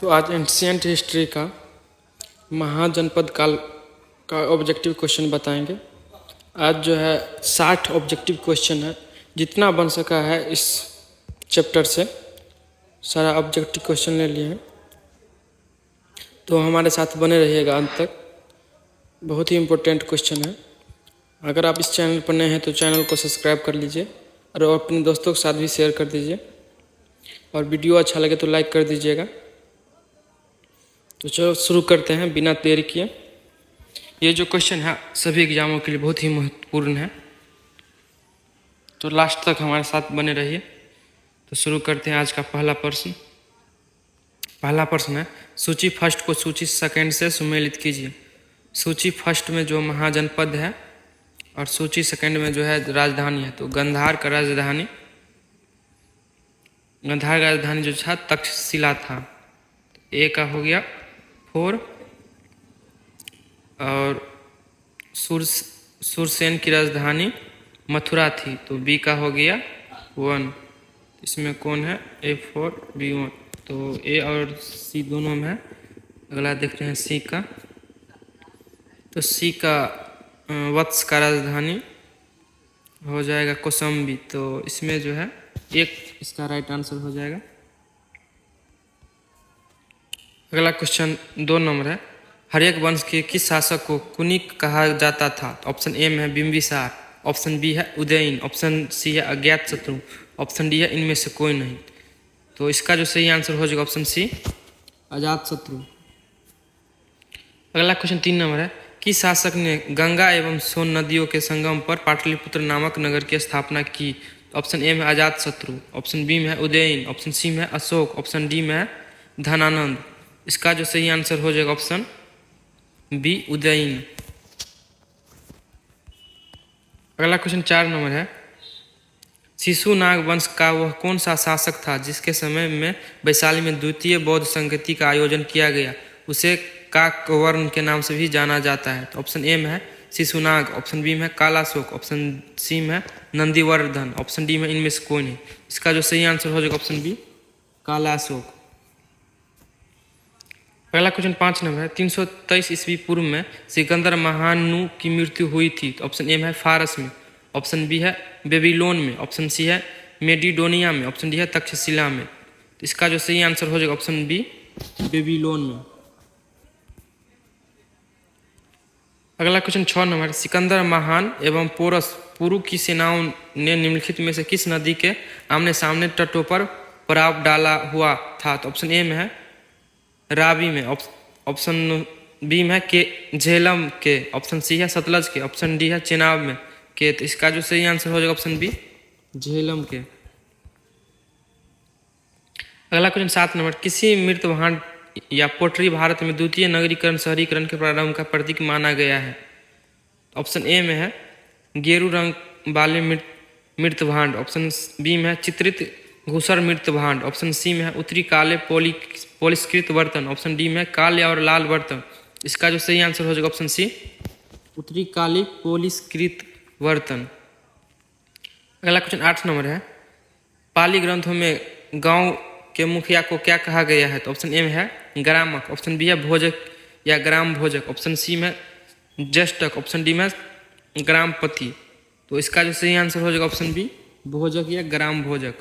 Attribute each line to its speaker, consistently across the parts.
Speaker 1: तो आज ancient history का महाजनपद काल का ऑब्जेक्टिव क्वेश्चन बताएंगे। आज जो है 60 ऑब्जेक्टिव क्वेश्चन है, जितना बन सका है इस चैप्टर से सारा ऑब्जेक्टिव क्वेश्चन ले लिए हैं। तो हमारे साथ बने रहिएगा अंत तक, बहुत ही इम्पोर्टेंट क्वेश्चन है। अगर आप इस चैनल पर नए हैं तो चैनल को सब्सक्राइब कर लीजिए और अपने दोस्तों के साथ भी शेयर कर दीजिए, और वीडियो अच्छा लगे तो लाइक कर दीजिएगा। तो चलो शुरू करते हैं बिना देरी किए। ये जो क्वेश्चन है सभी एग्जामों के लिए बहुत ही महत्वपूर्ण है, तो लास्ट तक हमारे साथ बने रहिए। तो शुरू करते हैं आज का पहला प्रश्न। पहला प्रश्न है, सूची फर्स्ट को सूची सेकंड से सुमेलित कीजिए। सूची फर्स्ट में जो महाजनपद है और सूची सेकंड में जो है राजधानी है, तो गांधार का राजधानी जो था तक्षशिला था। ए का हो गया 4 और सुरसेन की राजधानी मथुरा थी, तो बी का हो गया 1। इसमें कौन है? A4 B1, तो ए और सी दोनों में है। अगला देख रहे हैं सी का, तो सी का वत्स का राजधानी हो जाएगा कौशाम्बी, तो इसमें जो है एक इसका राइट आंसर हो जाएगा। अगला क्वेश्चन 2 नंबर है, हर्यक वंश के किस शासक को कुनिक कहा जाता था? तो ऑप्शन ए में है बिंबिसार, ऑप्शन बी है उदयन, ऑप्शन सी है अज्ञातशत्रु, ऑप्शन डी है इनमें से कोई नहीं। तो इसका जो सही आंसर हो जाएगा ऑप्शन सी अजातशत्रु। अगला क्वेश्चन 3 नंबर है, किस शासक ने गंगा एवं सोन नदियों के संगम पर पाटलिपुत्र नामक नगर की स्थापना की? तो ऑप्शन ए में अजातशत्रु, ऑप्शन बी में है उदयन, ऑप्शन सी में है अशोक, ऑप्शन डी में है धनानंद। इसका जो सही आंसर हो जाएगा ऑप्शन बी उदयन। अगला क्वेश्चन 4 नंबर है, शिशुनाग वंश का वह कौन सा शासक था जिसके समय में वैशाली में द्वितीय बौद्ध संगति का आयोजन किया गया? उसे काकवर्ण के नाम से भी जाना जाता है। तो ऑप्शन ए में है शिशुनाग, ऑप्शन बी में है कालाशोक, ऑप्शन सी में है नंदीवर्धन, ऑप्शन डी में इनमें से कोई नहीं। इसका जो सही आंसर हो जाएगा ऑप्शन बी कालाशोक। पहला क्वेश्चन 5 नंबर है, 323 ईस्वी पूर्व में सिकंदर महानु की मृत्यु हुई थी। तो ऑप्शन ए में है फारस में, ऑप्शन बी है बेबीलोन में, ऑप्शन सी है मेडिडोनिया में, ऑप्शन डी है तक्षशिला में। तो इसका जो सही आंसर हो जाएगा ऑप्शन बी बेबीलोन में। अगला क्वेश्चन 6 नंबर, सिकंदर महान एवं पोरस पुरु की सेनाओं ने निम्नलिखित में से किस नदी के आमने सामने तटों पर पड़ाव डाला हुआ था? तो ऑप्शन ए में है रावी में, ऑप्शन बी में है के झेलम के, ऑप्शन सी है सतलज के, ऑप्शन डी है चेनाब में के। तो इसका जो सही आंसर हो जाएगा ऑप्शन बी झेलम के। अगला क्वेश्चन 7 नंबर, किसी मृत भांड या पोट्री भारत में द्वितीय नगरीकरण शहरीकरण के प्रारंभ का प्रतीक माना गया है? ऑप्शन ए में है गेरू रंग वाले मृत भांड, ऑप्शन बी में है चित्रित घूसर मृत भांड, ऑप्शन सी में है उत्तरी काले पोलिस्कृत बर्तन, ऑप्शन डी में काले और लाल बर्तन। इसका जो सही आंसर हो जाएगा ऑप्शन सी उत्तरी काली पोलिस्कृत बर्तन। अगला क्वेश्चन 8 नंबर है, पाली ग्रंथों में गांव के मुखिया को क्या कहा गया है? तो ऑप्शन ए में है ग्रामक, ऑप्शन बी है भोजक या ग्राम भोजक, ऑप्शन सी में ज्येष्ठक, ऑप्शन डी में ग्रामपति। तो इसका जो सही आंसर हो जाएगा ऑप्शन बी भोजक या ग्राम भोजक।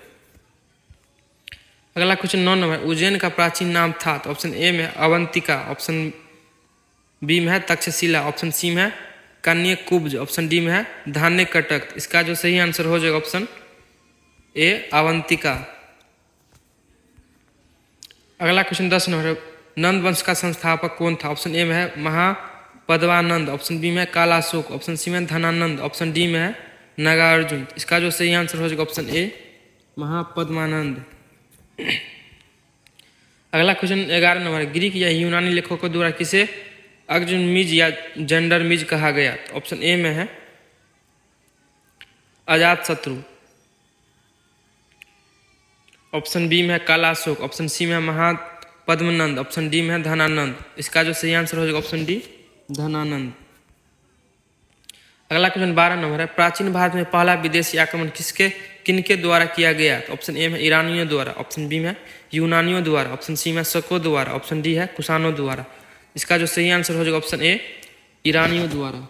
Speaker 1: अगला क्वेश्चन 9 नंबर, उज्जैन का प्राचीन नाम था? तो ऑप्शन ए में अवंतिका, ऑप्शन बी में है तक्षशिला, ऑप्शन सी में है कन्याकुब्ज, ऑप्शन डी में है धान्य कटक। इसका जो सही आंसर हो जाएगा ऑप्शन ए अवंतिका। अगला क्वेश्चन 10 नंबर, नंद वंश का संस्थापक कौन था? ऑप्शन ए में है महापद्मानंद, ऑप्शन बी में है कालाशोक, ऑप्शन सी में धनानंद, ऑप्शन डी में है नागार्जुन। इसका जो सही आंसर हो जाएगा ऑप्शन ए महापद्मानंद। अगला क्वेश्चन 11 नंबर, ग्रीक या यूनानी लेखकों द्वारा किसे अर्जुन मिज या जेंडर मिज कहा गया? ऑप्शन ए में है अजातशत्रु, ऑप्शन बी में है कालाशोक, ऑप्शन सी में है महापद्मनंद, ऑप्शन डी में है धनानंद। इसका जो सही आंसर हो जाएगा ऑप्शन डी धनानंद। अगला क्वेश्चन 12 नंबर है, प्राचीन भारत में पहला विदेशी आक्रमण किसके किनके द्वारा किया गया? तो ऑप्शन ए में ईरानियों द्वारा, ऑप्शन बी में यूनानियों द्वारा, ऑप्शन सी में शकों द्वारा, ऑप्शन डी है कुषाणों द्वारा। इसका जो सही आंसर हो जाएगा ऑप्शन ए ईरानियों द्वारा।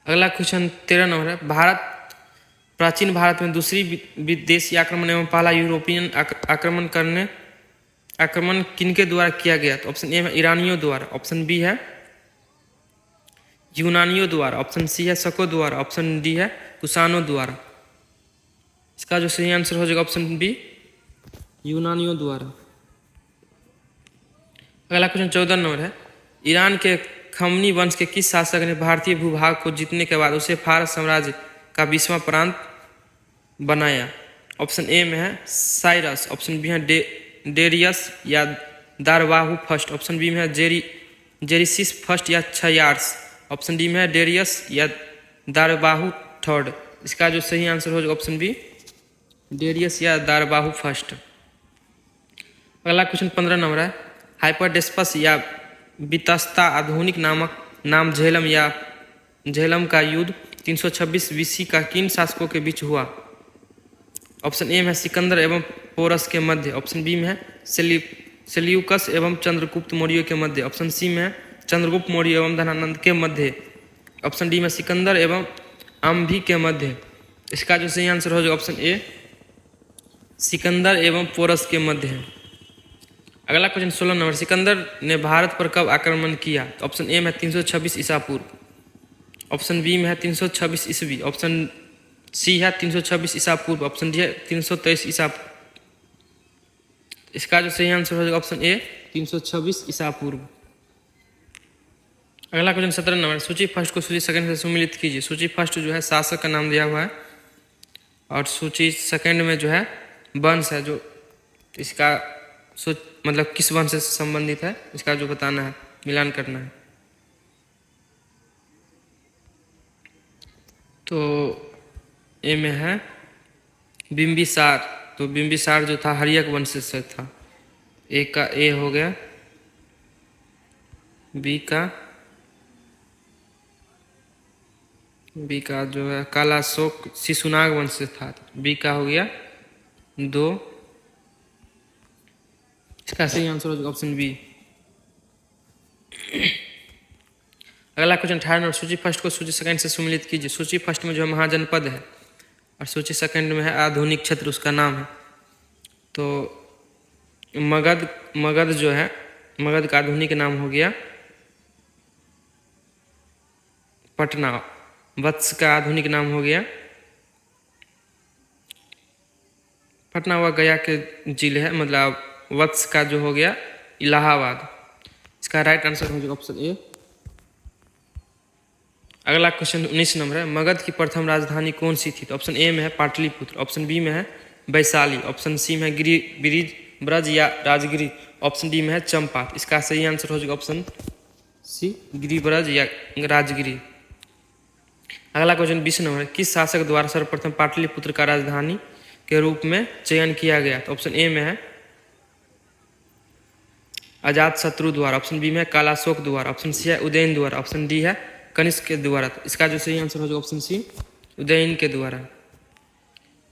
Speaker 1: अगला क्वेश्चन 13 नंबर है, प्राचीन भारत में दूसरी विदेशी आक्रमण एवं पहला यूरोपियन आक्रमण किनके द्वारा किया गया? तो ऑप्शन ए है ईरानियों द्वारा, ऑप्शन बी है यूनानियों द्वारा, ऑप्शन सी है शकों द्वारा, ऑप्शन डी है कुषाणों द्वारा। इसका जो सही आंसर हो जाएगा ऑप्शन बी यूनानियों द्वारा। अगला क्वेश्चन 14 नंबर है, ईरान के खमनी वंश के किस शासक ने भारतीय भूभाग को जीतने के बाद उसे फारस साम्राज्य का 20वां प्रांत बनाया? ऑप्शन ए में है साइरस, ऑप्शन बी है डेरियस या दारवाहु फर्स्ट, ऑप्शन बी में है जेरिसिस फर्स्ट या छयार्स, ऑप्शन डी में है डेरियस या दारवाहु थर्ड। इसका जो सही आंसर हो जाएगा ऑप्शन बी डेरियस या दारवाहु फर्स्ट। अगला क्वेश्चन 15 नंबर है, हाइपरडेस्पस या बितस्ता आधुनिक नाम झेलम का युद्ध 326 बीसी का किन शासकों के बीच हुआ? ऑप्शन ए में सिकंदर एवं पोरस के मध्य, ऑप्शन बी में है सेल्यूकस एवं चंद्रगुप्त मौर्य के मध्य, ऑप्शन सी में है चंद्रगुप्त मौर्य एवं धनानंद के मध्य, ऑप्शन डी में सिकंदर एवं अम्भी के मध्य। इसका जो सही आंसर हो जाएगा ऑप्शन ए सिकंदर एवं पोरस के मध्य है। अगला क्वेश्चन 16 नंबर, सिकंदर ने भारत पर कब आक्रमण किया? तो ऑप्शन ए में 326 ईसा पूर्व, ऑप्शन बी में है 326 ईस्वी, ऑप्शन सी है 326 ईसा पूर्व, ऑप्शन डी है 323 ईसा। इसका जो सही आंसर हो जाएगा ऑप्शन ए 326 ईसा पूर्व। अगला क्वेश्चन 17 नंबर, सूची फर्स्ट को सूची सेकंड से सम्मिलित कीजिए। सूची फर्स्ट जो है शासक का नाम दिया हुआ है और सूची सेकंड में जो है वंश है, जो इसका मतलब किस वंश से संबंधित है इसका जो बताना है, मिलान करना है। तो ए में है बिंबिसार, तो बिंबिसार जो था हर्यक वंश से था। ए का ए हो गया, बी का जो है कालाशोक शिशुनाग वंश से था, बी का हो गया 2। इसका सही आंसर हो जाएगा ऑप्शन बी। अगला क्वेश्चन 18 नंबर, सूची फर्स्ट को सूची सेकंड से सम्मिलित कीजिए। सूची फर्स्ट में जो है महाजनपद है और सूची सेकंड में है आधुनिक क्षेत्र, उसका नाम है। तो मगध जो है, मगध का आधुनिक नाम हो गया पटना, वत्स का आधुनिक नाम हो गया पटना व गया के जिले है, मतलब वत्स का जो हो गया इलाहाबाद। इसका राइट आंसर हो जाएगा ऑप्शन ए। अगला क्वेश्चन 19 नंबर है, मगध की प्रथम राजधानी कौन सी थी? तो ऑप्शन ए में है पाटलिपुत्र, ऑप्शन बी में है वैशाली, ऑप्शन सी में है ब्रज या राजगिरी, ऑप्शन डी में है चंपा। इसका सही आंसर हो जाएगा ऑप्शन सी गिरिब्रज या राजगिरी। अगला क्वेश्चन 20 नंबर है, किस शासक द्वारा सर्वप्रथम पाटलिपुत्र का राजधानी के रूप में चयन किया गया? तो ऑप्शन ए में है अजातशत्रु द्वारा, ऑप्शन बी में है कालाशोक द्वारा, ऑप्शन सी है उदयन द्वारा, ऑप्शन डी है कनिष्क के द्वारा। तो इसका जो सही आंसर हो जाएगा ऑप्शन सी उदयन के द्वारा।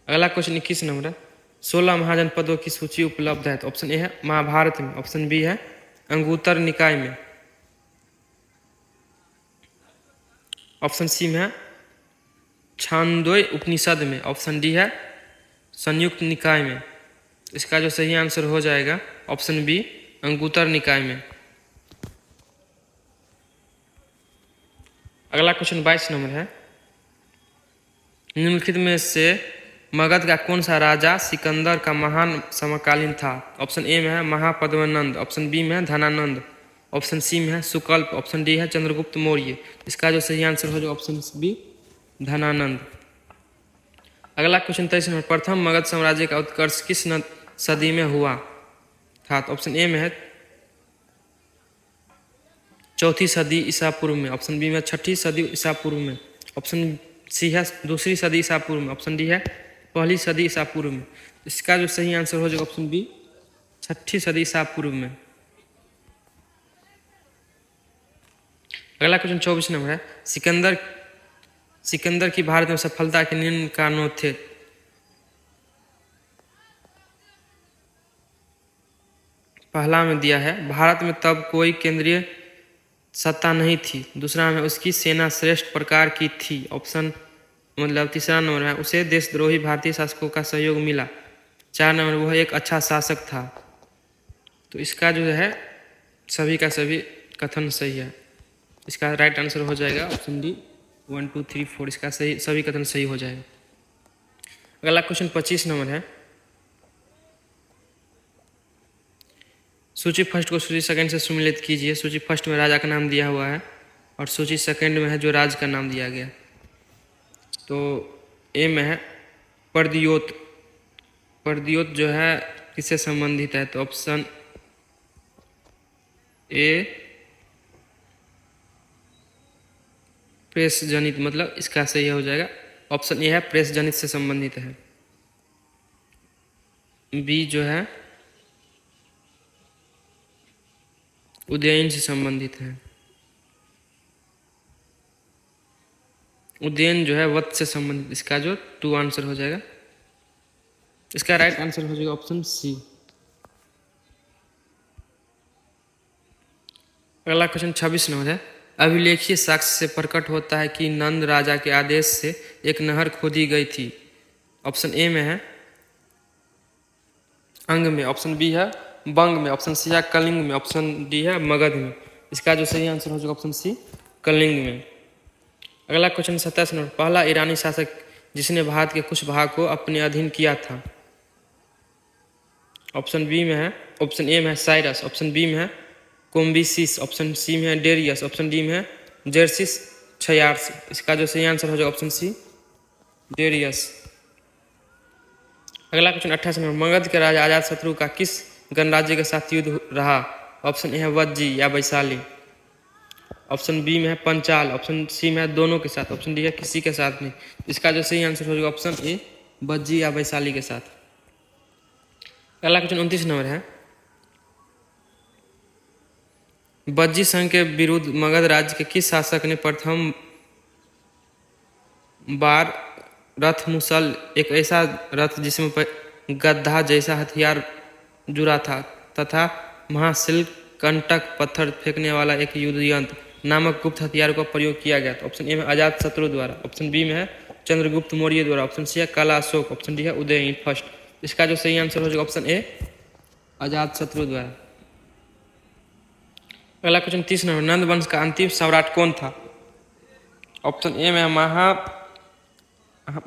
Speaker 1: अगला क्वेश्चन 21 नंबर है, 16 महाजनपदों की सूची उपलब्ध है। तो ऑप्शन ए है महाभारत में, ऑप्शन बी है अंगुत्तर निकाय में, ऑप्शन सी में है छांदोय उपनिषद में, ऑप्शन डी है संयुक्त निकाय में। इसका जो सही आंसर हो जाएगा ऑप्शन बी अंगुत्तर निकाय में। अगला क्वेश्चन 22 नंबर है, निम्नलिखित में से मगध का कौन सा राजा सिकंदर का महान समकालीन था? ऑप्शन ए में है महापद्मनंद, ऑप्शन बी में है धनानंद, ऑप्शन सी में है सुकल्प, ऑप्शन डी है चंद्रगुप्त मौर्य। इसका जो सही आंसर हो जाएगा ऑप्शन बी धनानंद। अगला क्वेश्चन 23 नंबर, प्रथम मगध साम्राज्य का उत्कर्ष किस सदी में हुआ था? तो ऑप्शन ए में है 4वीं सदी ईसा पूर्व में, ऑप्शन बी में 6वीं सदी ईसा पूर्व में, ऑप्शन सी है 2री सदी ईसा पूर्व में, ऑप्शन डी है 1ली सदी ईसा पूर्व में। इसका जो सही आंसर हो जाएगा ऑप्शन बी 6वीं सदी ईसा पूर्व में। अगला क्वेश्चन 24 नंबर है, सिकंदर की भारत में सफलता के निम्न कारणों थे। पहला में दिया है भारत में तब कोई केंद्रीय सत्ता नहीं थी। दूसरा में उसकी सेना श्रेष्ठ प्रकार की थी। ऑप्शन मतलब तीसरा नंबर है उसे देशद्रोही भारतीय शासकों का सहयोग मिला। 4 नंबर वह एक अच्छा शासक था। तो इसका जो है सभी का सभी कथन सही है। इसका राइट आंसर हो जाएगा ऑप्शन डी 1 2 3 4। इसका सही सभी कथन सही हो जाएगा। अगला क्वेश्चन 25 नंबर है। सूची फर्स्ट को सूची सेकंड से सम्मिलित कीजिए। सूची फर्स्ट में राजा का नाम दिया हुआ है और सूची सेकंड में है जो राज का नाम दिया गया। तो ए में है परदियोत। परदियोत जो है किससे संबंधित है? तो ऑप्शन ए प्रेस जनित, मतलब इसका सही हो जाएगा ऑप्शन ए है प्रेस जनित से संबंधित है। बी जो है उदयन से संबंधित है। उदयन जो है वत से संबंधित। इसका जो 2 आंसर हो जाएगा। इसका राइट आंसर हो जाएगा ऑप्शन सी। अगला क्वेश्चन 26 नंबर है। अभिलेखीय साक्ष्य से प्रकट होता है कि नंद राजा के आदेश से एक नहर खोदी गई थी। ऑप्शन ए में है अंग में, ऑप्शन बी है बंग में, ऑप्शन सी है कलिंग में, ऑप्शन डी है मगध में। इसका जो सही आंसर हो जाएगा ऑप्शन सी कलिंग में। अगला क्वेश्चन 27 नंबर। पहला ईरानी शासक जिसने भारत के कुछ भाग को अपने अधीन किया था। ऑप्शन बी में है, ऑप्शन ए में है साइरस, ऑप्शन बी में है कोम्बिसिस, ऑप्शन सी में है डेरियस, ऑप्शन डी में है जर्सिस छयार्स। इसका जो सही आंसर हो जाएगा ऑप्शन सी डेरियस। अगला क्वेश्चन 28 नंबर। मगध के राजा अजातशत्रु का किस गणराज्य के साथ युद्ध रहा? ऑप्शन ए है वज्जी या वैशाली, ऑप्शन बी में है पंचाल, ऑप्शन सी में है दोनों के साथ, ऑप्शन डी है किसी के साथ नहीं। इसका जो सही आंसर हो जाएगा ऑप्शन ए वज्जी या वैशाली के साथ। अगला क्वेश्चन 29 नंबर है। वज्जी संघ के विरुद्ध मगध राज्य के किस शासक ने प्रथम बार रथ मुसल, एक ऐसा रथ जिसमें गद्दा जैसा हथियार जुड़ा था, तथा महाशिल्क कंटक पत्थर फेंकने वाला एक युद्ध यंत्र नामक गुप्त हथियार का प्रयोग किया गया? तो ऑप्शन ए में अजातशत्रु द्वारा, ऑप्शन बी में है चंद्रगुप्त मौर्य द्वारा, ऑप्शन सी है काला अशोक, ऑप्शन डी है उदयन फर्स्ट। इसका जो सही आंसर हो जाएगा ऑप्शन ए अजातशत्रु द्वारा। अगला क्वेश्चन 30 नंबर। नंद वंश का अंतिम सम्राट कौन था? ऑप्शन ए में है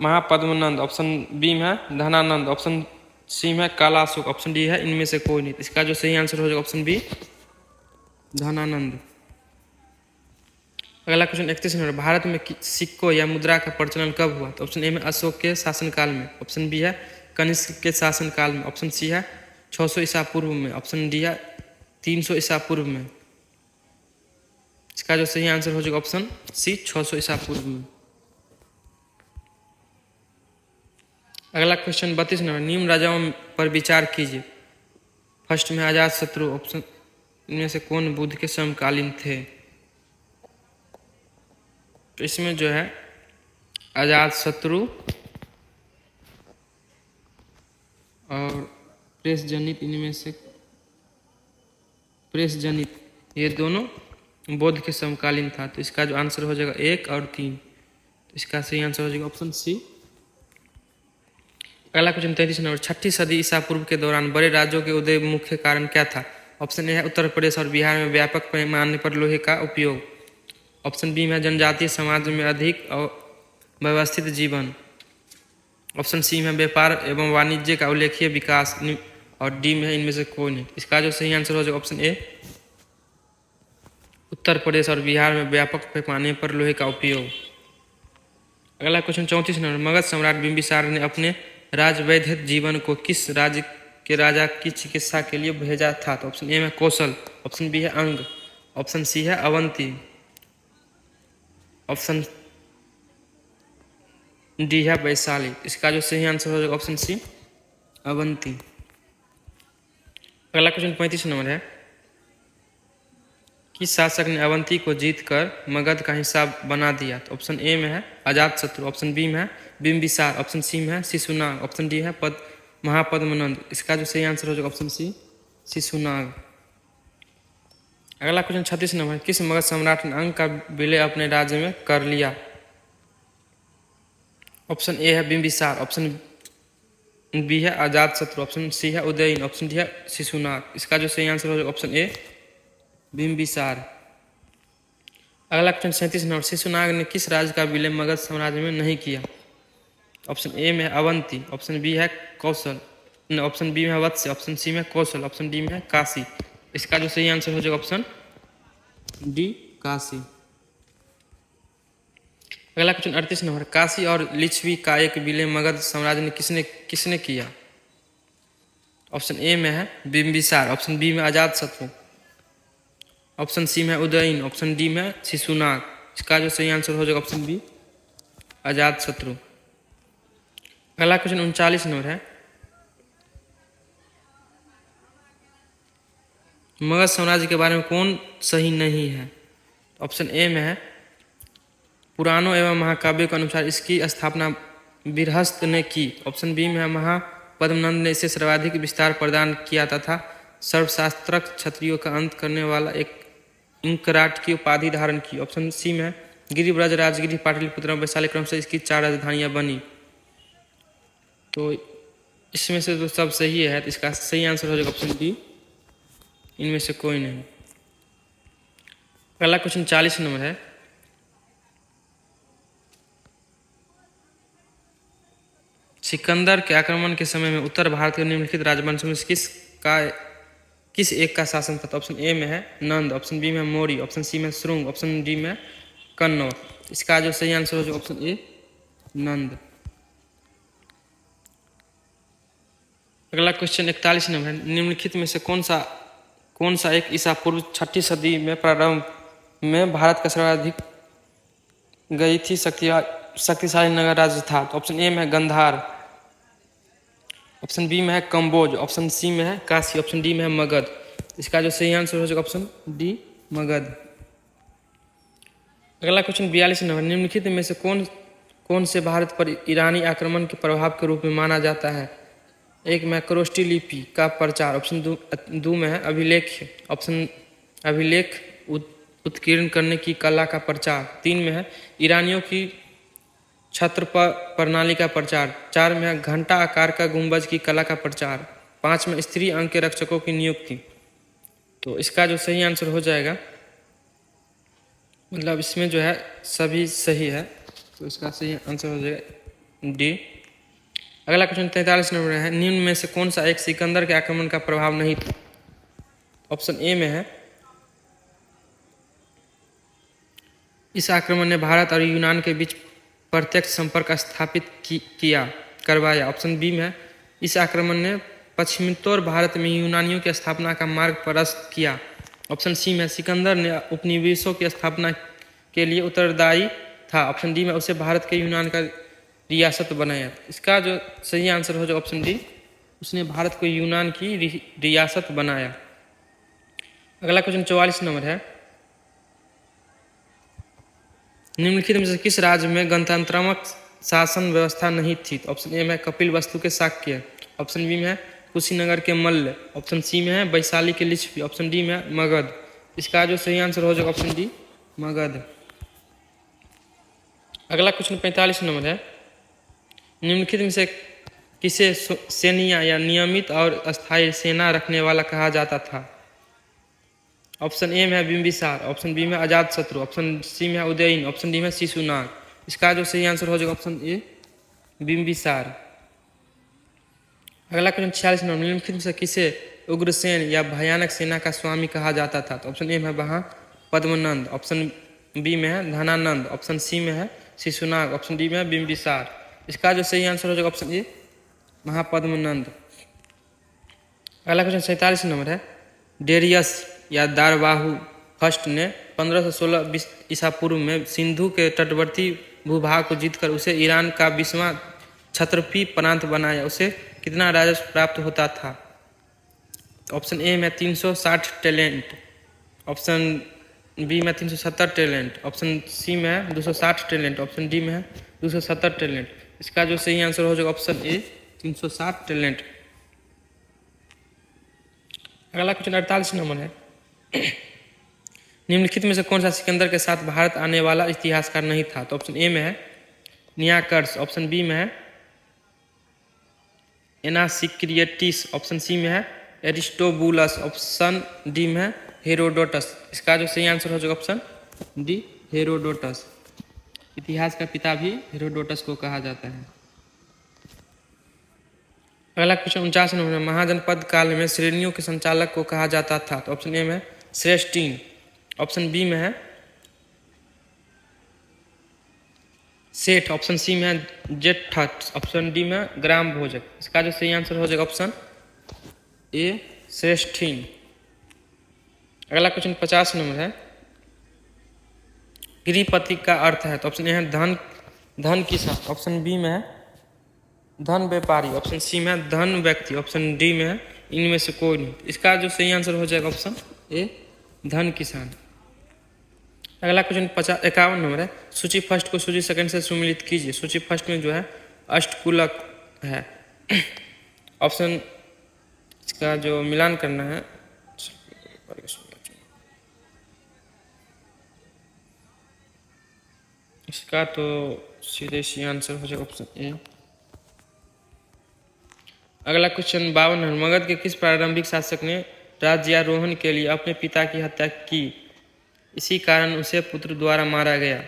Speaker 1: महापद्मनंद, ऑप्शन बी में है धनानंद, ऑप्शन सी में काला अशोक, ऑप्शन डी है इनमें से कोई नहीं। इसका जो सही आंसर हो जाएगा ऑप्शन बी धनानंद। अगला क्वेश्चन 31 नंबर। भारत में सिक्कों या मुद्रा का प्रचलन कब हुआ? तो ऑप्शन ए में अशोक के शासनकाल में, ऑप्शन बी है कनिष्क के शासनकाल में, ऑप्शन सी है 600 ईसा पूर्व में, ऑप्शन डी है 300 ईसा पूर्व में। इसका जो सही आंसर हो जाएगा ऑप्शन सी 600 ईसा पूर्व में। अगला क्वेश्चन 32 नंबर। निम्न राजाओं पर विचार कीजिए। फर्स्ट में अजातशत्रु, ऑप्शन इनमें से कौन बुद्ध के समकालीन थे? तो इसमें जो है अजातशत्रु और प्रेस जनित, इनमें से प्रेस जनित ये दोनों बौद्ध के समकालीन था। तो इसका जो आंसर हो जाएगा 1 और 3। तो इसका सही आंसर हो जाएगा ऑप्शन सी। अगला क्वेश्चन 33 नंबर। 6ठी सदी ईसा पूर्व के दौरान बड़े राज्यों के उदय मुख्य कारण क्या था? ऑप्शन ए है उत्तर प्रदेश और बिहार में व्यापक पैमाने पर लोहे का उपयोग, ऑप्शन बी में जनजातीय समाज में अधिक और व्यवस्थित जीवन, ऑप्शन सी में व्यापार एवं वाणिज्य का उल्लेखनीय विकास, और डी में इनमें से कोई नहीं। इसका जो सही आंसर हो जाएगा ऑप्शन ए उत्तर प्रदेश और बिहार में व्यापक पैमाने पर लोहे का उपयोग। अगला क्वेश्चन 34 नंबर। मगध सम्राट बिंबिसार ने अपने राजवैद्य जीवन को किस राज्य के राजा की चिकित्सा के लिए भेजा था? तो ऑप्शन ए में कौशल, ऑप्शन बी है अंग, ऑप्शन सी है अवंती, ऑप्शन डी है वैशाली। इसका जो सही आंसर हो जाएगा ऑप्शन सी अवंती। अगला क्वेश्चन 35 नंबर है। किस शासक ने अवंती को जीतकर मगध का हिस्सा बना दिया? तो ऑप्शन ए में है अजातशत्रु, ऑप्शन बी में है बिंबिसार, ऑप्शन सी में है शिशुनाग, ऑप्शन डी है महापद्मनंद। इसका जो सही आंसर हो जाएगा ऑप्शन सी शिशुनाग। अगला क्वेश्चन 36 नंबर, किस मगध सम्राट ने अंग का विलय अपने राज्य में कर लिया? ऑप्शन ए है बिंबिसार, ऑप्शन बी है अजातशत्रु, ऑप्शन सी है उदयन, ऑप्शन डी है शिशुनाग। इसका जो सही आंसर हो जाएगा ऑप्शन ए बिंबिसार। अगला क्वेश्चन 37 नंबर, शिशुनाग ने किस राज्य का विलय मगध साम्राज्य में नहीं किया? ऑप्शन ए में है अवंती, ऑप्शन बी है कौशल, ऑप्शन बी में है वत्स, ऑप्शन सी में कौशल, ऑप्शन डी में है काशी। इसका जो सही आंसर हो जाएगा ऑप्शन डी काशी। अगला क्वेश्चन 38 नंबर, काशी और लिच्छवी का एक विलय मगध साम्राज्य ने किसने किया? ऑप्शन ए में है बिंबिसार, ऑप्शन बी में अजातशत्रु, ऑप्शन सी में उदयन, ऑप्शन डी में शिशुनाग। इसका जो सही आंसर हो जाएगा ऑप्शन बी अजातशत्रु। अगला क्वेश्चन 39 नंबर है, मगध साम्राज्य के बारे में कौन सही नहीं है? ऑप्शन ए में है पुराणों एवं महाकाव्यों के अनुसार इसकी स्थापना बृहस्पत ने की, ऑप्शन बी में है महापद्मनंद ने इसे सर्वाधिक विस्तार प्रदान किया तथा सर्वशास्त्रक क्षत्रियों का अंत करने वाला एक इंकराट की उपाधि धारण की, ऑप्शन सी में है गिरिव्रज राजगिरी पाटलिपुत्र वैशाली क्रम से इसकी 4 राजधानियां बनी। तो इसमें से तो सब सही है, तो इसका सही आंसर हो जाएगा ऑप्शन डी इनमें से कोई नहीं। अगला क्वेश्चन 40 नंबर है, सिकंदर के आक्रमण के समय में उत्तर भारत के निम्नलिखित राजवंशों में किस एक का शासन था? ऑप्शन ए में है नंद, ऑप्शन बी में मौर्य, ऑप्शन सी में शुंग, ऑप्शन डी में कन्नौज। इसका जो सही आंसर हो जाएगा ऑप्शन ए नंद। अगला क्वेश्चन 41 नंबर है, निम्नलिखित में से कौन सा एक ईसा पूर्व 6ठी सदी में प्रारंभ में भारत का सर्वाधिक गई थी शक्तिशाली नगर राज्य था? तो ऑप्शन ए में है गंधार, ऑप्शन बी में है कंबोज, ऑप्शन सी में है काशी, ऑप्शन डी में है मगध। इसका जो सही आंसर हो जाएगा ऑप्शन डी मगध। अगला क्वेश्चन 42 नंबर, निम्नलिखित में से कौन से भारत पर ईरानी आक्रमण के प्रभाव के रूप में माना जाता है? एक में क्रोस्टी लिपि का प्रचार, ऑप्शन दो में है अभिलेख, ऑप्शन अभिलेख उत्कीर्ण करने की कला का प्रचार, 3 में है ईरानियों की छत्र प्रणाली का प्रचार, 4 में है घंटा आकार का गुंबज की कला का प्रचार, 5 में स्त्री अंग के रक्षकों की नियुक्ति। तो इसका जो सही आंसर हो जाएगा, मतलब इसमें जो है सभी सही है, तो इसका सही आंसर हो जाएगा डी। अगला क्वेश्चन 43 नंबर है, निम्न में से कौन सा एक सिकंदर के आक्रमण का प्रभाव नहीं था? ऑप्शन ए में है इस आक्रमण ने भारत और यूनान के बीच प्रत्यक्ष संपर्क स्थापित करवाया, ऑप्शन बी में है इस आक्रमण ने पश्चिमोत्तर भारत में यूनानियों की स्थापना का मार्ग प्रशस्त किया, ऑप्शन सी में सिकंदर ने उपनिवेशों की स्थापना के लिए उत्तरदायी था, ऑप्शन डी में उसे भारत के यूनान का रियासत बनाया। इसका जो सही आंसर हो जाए ऑप्शन डी, उसने भारत को यूनान की रियासत बनाया। अगला क्वेश्चन 44 नंबर है, निम्नलिखित में से किस राज्य में गणतंत्रात्मक शासन व्यवस्था नहीं थी? ऑप्शन ए में कपिल वस्तु के शाक्य, ऑप्शन बी में है कुशीनगर के मल्ल, ऑप्शन सी में है वैशाली के लिच्छवी, ऑप्शन डी में है मगध। इसका जो सही आंसर हो जाएगा ऑप्शन डी मगध। अगला क्वेश्चन 45 नंबर है, निम्नलिखित में से किसे सैनिया या नियमित और अस्थायी सेना रखने वाला कहा जाता था? ऑप्शन ए में है बिंबिसार, ऑप्शन बी में अजातशत्रु, ऑप्शन सी में है उदयन, ऑप्शन डी में शिशुनाग। इसका जो सही आंसर हो जाएगा ऑप्शन ए बिंबिसार। अगला क्वेश्चन 46 नंबर, निम्नलिखित में से किसे उग्रसेन या भयानक सेना का स्वामी कहा जाता था? तो ऑप्शन ए में है महापद्मनंद, ऑप्शन बी में है धनानंद, ऑप्शन सी में है शिशुनाग, ऑप्शन डी में है बिंबिसार। इसका जो सही आंसर हो जाएगा ऑप्शन ए महापद्मनंद। अगला क्वेश्चन 47 नंबर है, डेरियस या दारवाहु फर्स्ट ने 1516 ईसा पूर्व में सिंधु के तटवर्ती भूभाग को जीतकर उसे ईरान का 20वां क्षत्रपी प्रांत बनाया, उसे कितना राजस्व प्राप्त होता था? ऑप्शन ए में 360 टैलेंट, ऑप्शन बी में 370 टैलेंट, ऑप्शन सी में है 260 टैलेंट, ऑप्शन डी में है 270 टैलेंट। इसका जो सही आंसर हो जाएगा ऑप्शन ए 360 टैलेंट। अगला क्वेश्चन 48 नंबर है। निम्नलिखित में से कौन सा सिकंदर के साथ भारत आने वाला इतिहासकार नहीं था? तो ऑप्शन ए में है नियाकर्स, ऑप्शन बी में है एनासिक्रियटिस, ऑप्शन सी में है एरिस्टोबुलस, ऑप्शन डी में है हेरोडोटस। इसका जो सही आंसर हो जाएगा ऑप्शन डी हेरोडोटस। इतिहास का पिता भी हेरोडोटस को कहा जाता है। अगला क्वेश्चन 49 नंबर है। महाजनपद काल में श्रेणियों के संचालक को कहा जाता था? तो ऑप्शन ए में श्रेष्ठीन, ऑप्शन बी में है सेठ, ऑप्शन सी में है जेठठ, ऑप्शन डी में ग्राम भोजक। इसका जो सही आंसर हो जाएगा ऑप्शन ए श्रेष्ठीन। अगला क्वेश्चन 50 नंबर है। गिरिपति का अर्थ है? तो ऑप्शन ए है धन किसान, ऑप्शन बी में है धन व्यापारी, ऑप्शन सी में है धन व्यक्ति, ऑप्शन डी में है इनमें से कोई नहीं। इसका जो सही आंसर हो जाएगा ऑप्शन ए धन किसान। अगला क्वेश्चन 51 नंबर है। सूची फर्स्ट को सूची सेकंड से सुमिलित कीजिए। सूची फर्स्ट में जो है अष्टकुलक है, ऑप्शन इसका जो मिलान करना है इसका तो सीधे सी आंसर हो जाएगा ऑप्शन ए। अगला क्वेश्चन 52 है। मगध के किस प्रारंभिक शासक ने राज्यारोहण के लिए अपने पिता की हत्या की? इसी कारण उसे पुत्र द्वारा मारा गया।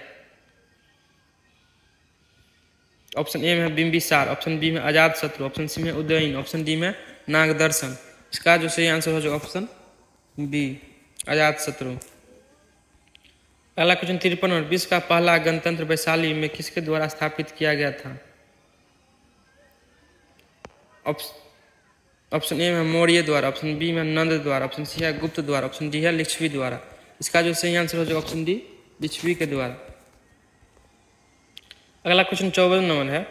Speaker 1: ऑप्शन ए में बिंबिसार, ऑप्शन बी में अजातशत्रु, ऑप्शन सी में उदयन, ऑप्शन डी में नागदर्शन। इसका जो सही आंसर हो जाएगा ऑप्शन बी अजातशत्रु। अगला क्वेश्चन 53 और विश्व का पहला गणतंत्र वैशाली में किसके द्वारा स्थापित किया गया था? ऑप्शन ए में मौर्य द्वारा, ऑप्शन बी में नंद द्वारा, ऑप्शन सी है गुप्त द्वारा, ऑप्शन डी है लिच्छवी द्वारा। इसका जो सही आंसर हो जाएगा ऑप्शन डी लिच्छवी के द्वारा। अगला क्वेश्चन 54 नंबर है।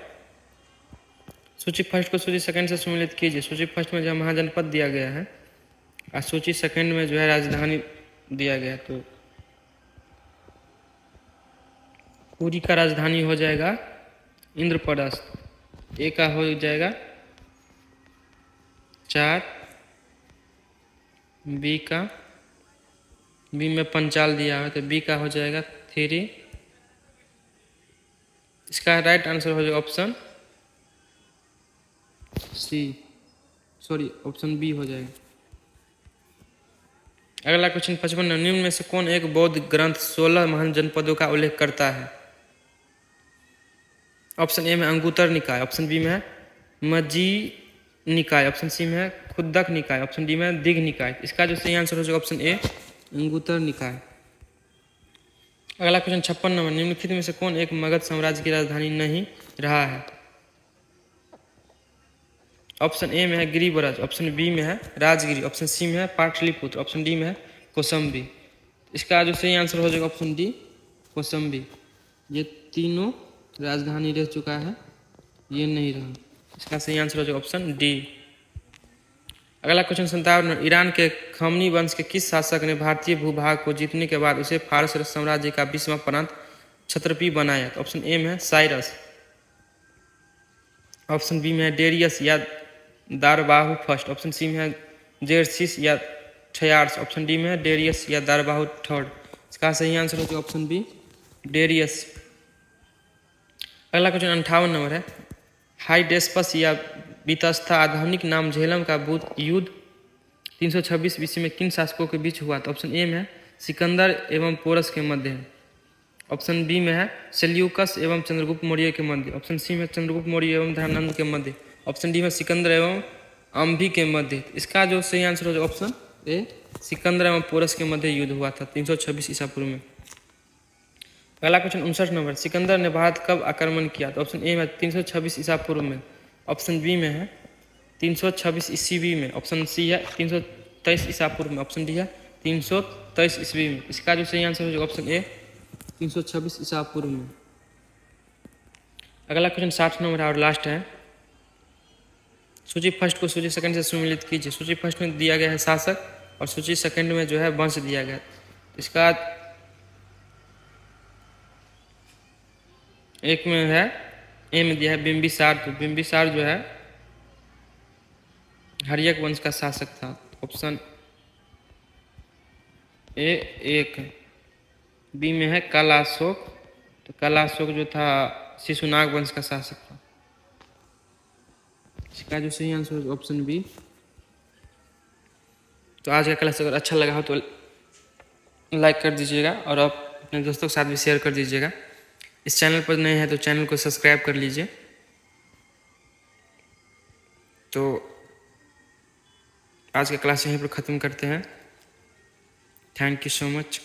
Speaker 1: सूची फर्स्ट को सूची सेकंड से सुमिलित कीजिए। सूची फर्स्ट में जो है महाजनपद दिया गया है और सूची सेकंड में जो है राजधानी दिया गया। तो पुरी का राजधानी हो जाएगा इंद्रप्रस्थ, ए का हो जाएगा 4, बी में पंचाल दिया है तो बी का हो जाएगा 3। इसका राइट आंसर हो जाएगा option C, sorry option B हो जाएगा। अगला क्वेश्चन 55। निम्न में से कौन एक बौद्ध ग्रंथ 16 महान जनपदों का उल्लेख करता है? ऑप्शन ए में अंगुतर निकाय, ऑप्शन बी में है मजी निकाय, ऑप्शन सी में है खुद्दक निकाय, ऑप्शन डी में दिघ निकाय। इसका जो सही आंसर हो जाएगा ऑप्शन ए अंगुतर निकाय। अगला क्वेश्चन 56 नंबर। निम्नलिखित में से कौन एक मगध साम्राज्य की राजधानी नहीं रहा है? ऑप्शन ए में है गिरिब्रज, ऑप्शन बी में है राजगिरी, ऑप्शन सी में है पाटलिपुत्र, ऑप्शन डी में है कौसम्बी। इसका जो सही आंसर हो जाएगा ऑप्शन डी कौसम्बी। ये तीनों राजधानी रह चुका है, ये नहीं रहा। इसका सही आंसर हो जाएगा ऑप्शन डी। अगला क्वेश्चन 57। ईरान के खमनी वंश के किस शासक ने भारतीय भूभाग को जीतने के बाद उसे फारस साम्राज्य का 20वां प्रांत क्षत्रपी बनाया? तो ऑप्शन ए में है साइरस, ऑप्शन बी में है डेरियस या दारबाहु फर्स्ट, ऑप्शन सी में है जेरसिस या ठयार्स, ऑप्शन डी में है डेरियस या दारबाहु थर्ड। इसका सही आंसर हो जाएगा ऑप्शन बी डेरियस। अगला क्वेश्चन 58 नंबर है। हाइडेस्पस या बीतस्था आधुनिक नाम झेलम का युद्ध 326 ईस्वी में किन शासकों के बीच हुआ? तो ऑप्शन ए में है सिकंदर एवं पोरस के मध्य, ऑप्शन बी में है सेल्यूकस एवं चंद्रगुप्त मौर्य के मध्य, ऑप्शन सी में चंद्रगुप्त मौर्य एवं धर्मानंद के मध्य, ऑप्शन डी में सिकंदर एवं अम्भी के मध्य। इसका जो सही आंसर हो जाएगा ऑप्शन ए सिकंदर एवं पोरस के मध्य युद्ध हुआ था 326 ईसा पूर्व में। अगला क्वेश्चन 59 नंबर। सिकंदर ने भारत कब आक्रमण किया? तो ऑप्शन ए में 326 ईसा पूर्व में, ऑप्शन बी में है 326 ईस्वी में, ऑप्शन सी है 323 ईसा पूर्व में, ऑप्शन डी है 323 ईस्वी में। इसका जो सही आंसर हो जाएगा ऑप्शन ए 326 ईसा पूर्व में। अगला क्वेश्चन 60 नंबर और लास्ट है। सूची फर्स्ट को सूची सेकंड से सुमिलित कीजिए। सूची फर्स्ट में दिया गया है शासक और सूची सेकंड में जो है वंश दिया गया। इसका एक में है ए में दिया है बिंबिसार, तो बिंबिसार जो है हर्यक वंश का शासक था। ऑप्शन ए एक। बी में है कलाशोक, तो कलाशोक जो था शिशुनाग वंश का शासक था। इसका जो सही आंसर है ऑप्शन बी। तो आज का क्लास अगर अच्छा लगा हो तो लाइक कर दीजिएगा और आप अपने दोस्तों के साथ भी शेयर कर दीजिएगा। इस चैनल पर नए हैं तो चैनल को सब्सक्राइब कर लीजिए। तो आज का क्लास यहीं पर ख़त्म करते हैं। Thank you so much.